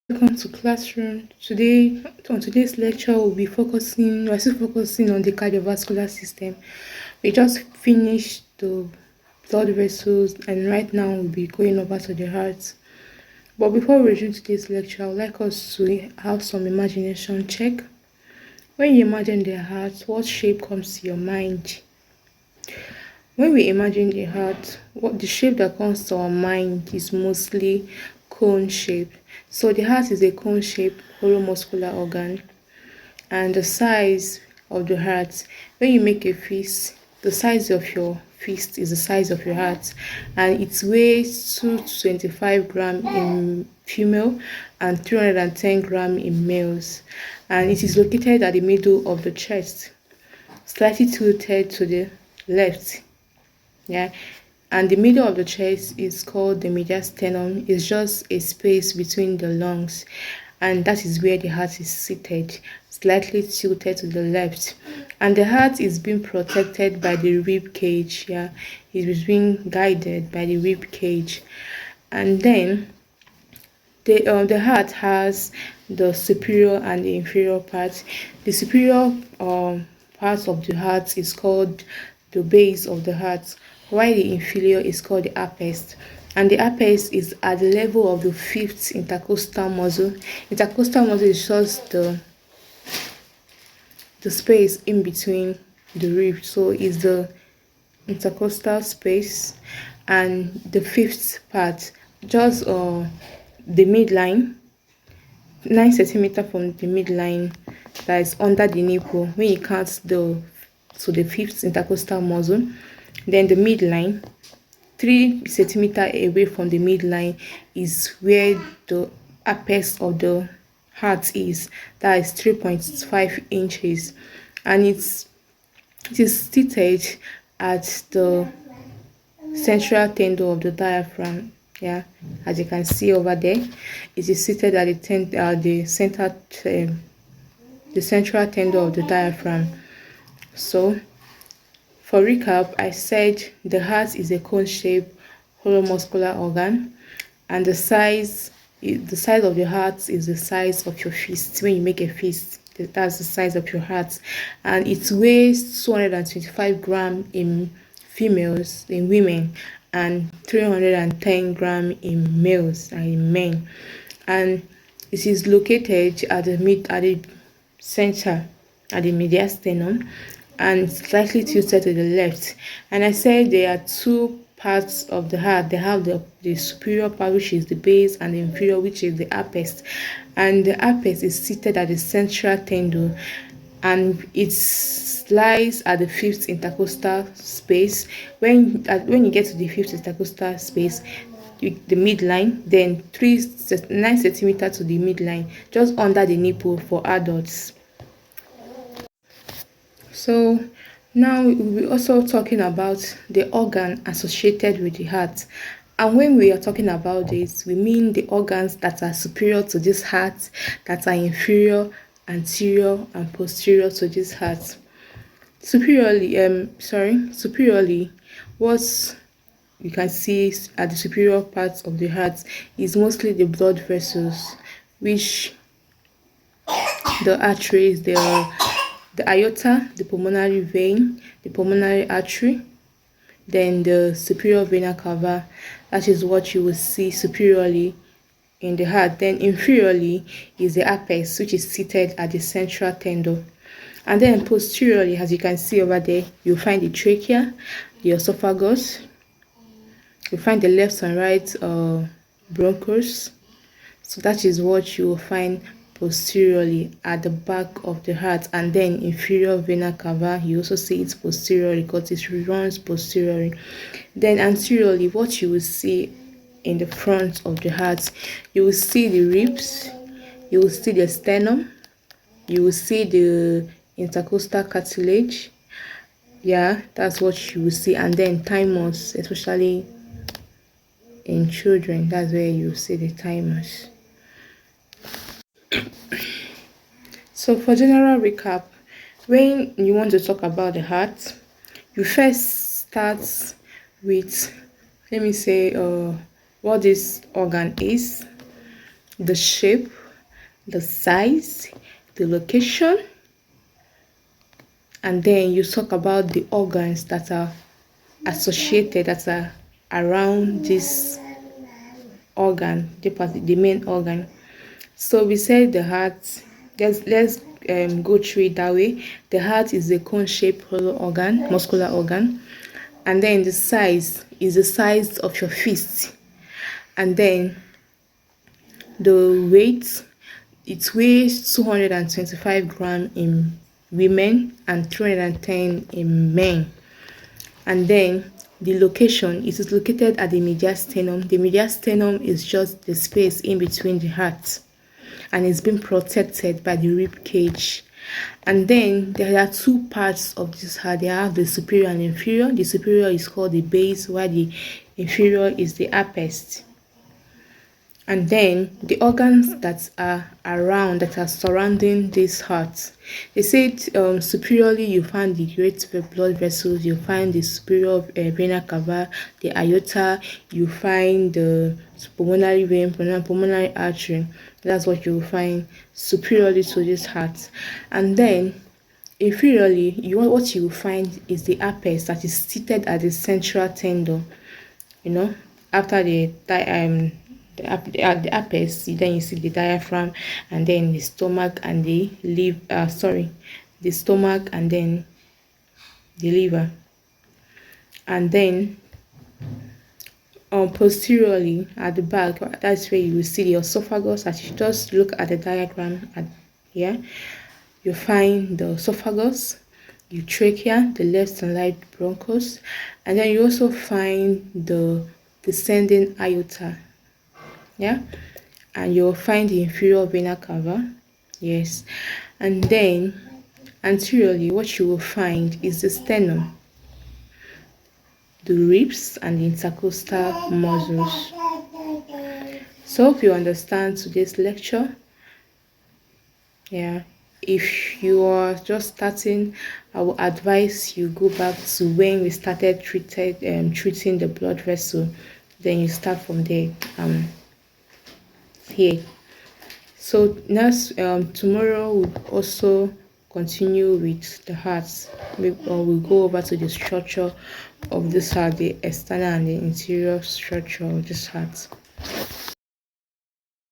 Welcome to classroom. Today, on today's lecture, we're still focusing on the cardiovascular system. We just finished the blood vessels, and right now we'll be going over to the heart. But before we resume today's lecture, I would like us to have some imagination check. When you imagine the heart, what shape comes to your mind? When we imagine the heart, what the shape that comes to our mind is mostly cone shaped. So the heart is a cone shaped hollow muscular organ, and the size of the heart, when you make a fist, the size of your fist is the size of your heart, and it weighs 225 grams in female and 310 grams in males, and it is located at the middle of the chest, slightly tilted to the left. Yeah, and the middle of the chest is called the mediastinum. It's just a space between the lungs, and that is where the heart is seated, slightly tilted to the left. And the heart is being protected by the rib cage. Yeah, it's being guided by the rib cage. And then the heart has the superior and the inferior part. The superior part of the heart is called the base of the heart, while the inferior is called the apex. And the apex is at the level of the fifth intercostal muscle. Intercostal muscle is just the space in between the ribs, so it's the intercostal space. And the fifth part, just the midline, 9 centimeters from the midline, that is under the nipple. When you count the fifth intercostal muscle, then the midline, 3 centimeters away from the midline, is where the apex of the heart is. That is 3.5 inches, and it is seated at the central tendon of the diaphragm. Yeah, as you can see over there, it is seated at the central tendon of the diaphragm. So for recap, I said the heart is a cone-shaped hollow muscular organ, and the size of the heart is the size of your fist. When you make a fist, that's the size of your heart, and it weighs 225 grams in females, in women, and 310 grams in males and in men. And it is located at the center, at the mediastinum, and slightly tilted to the left. And I said there are two parts of the heart. They have the superior part, which is the base, and the inferior, which is the apex. And the apex is seated at the central tendon, and it lies at the fifth intercostal space. When you get to the fifth intercostal space, the midline, then 9 centimeters to the midline, just under the nipple for adults. So now we'll be also talking about the organ associated with the heart. And when we are talking about this, we mean the organs that are superior to this heart, that are inferior, anterior, and posterior to this heart. Superiorly, what you can see at the superior parts of the heart is mostly the blood vessels, which the arteries, the aorta, the pulmonary vein, the pulmonary artery, then the superior vena cava. That is what you will see superiorly in the heart. Then inferiorly is the apex, which is seated at the central tendon. And then posteriorly, as you can see over there, you'll find the trachea, the esophagus, you find the left and right bronchus. So that is what you will find posteriorly at the back of the heart. And then inferior vena cava, you also see it posteriorly because it runs posteriorly. Then anteriorly, what you will see in the front of the heart, you will see the ribs, you will see the sternum, you will see the intercostal cartilage. Yeah, that's what you will see. And then thymus, especially in children, that's where you see the thymus. So for general recap, when you want to talk about the heart, you first start with, let me say, what this organ is. the shape, the size, the location, and then you talk about the organs that are associated, that are around this organ, the main organ. So we said the heart. Let's go through it that way. The heart is a cone-shaped hollow organ, muscular organ, and then the size is the size of your fist, and then the weight, it weighs 225 grams in women and 310 in men. And then the location, it is located at the mediastinum. The mediastinum is just the space in between the heart, and it's been protected by the rib cage. And then there are two parts of this heart. They have the superior and inferior. The superior is called the base, while the inferior is the apex. And then the organs that are around, that are surrounding this heart, they said superiorly you find the great blood vessels, you find the superior vena cava, the aorta, you find the pulmonary vein, pulmonary artery. That's what you will find superiorly to this heart. And then inferiorly, what you will find is the apex, that is seated at the central tendon. After the apex, then you see the diaphragm, and then the stomach and the the stomach and then the liver. And then posteriorly at the back, that's where you will see the esophagus. As you just look at the diagram here, you find the esophagus, the trachea, the left and right bronchus, and then you also find the descending aorta. And you'll find the inferior vena cava. Yes. And then anteriorly, what you will find is the sternum, the ribs, and the intercostal muscles. So hope you understand today's lecture. If you are just starting, I will advise you go back to when we started treating the blood vessel. Then you start from there. Here. So next tomorrow we'll also continue with the heart. We'll go over to the structure of this heart, the external and the interior structure of this heart.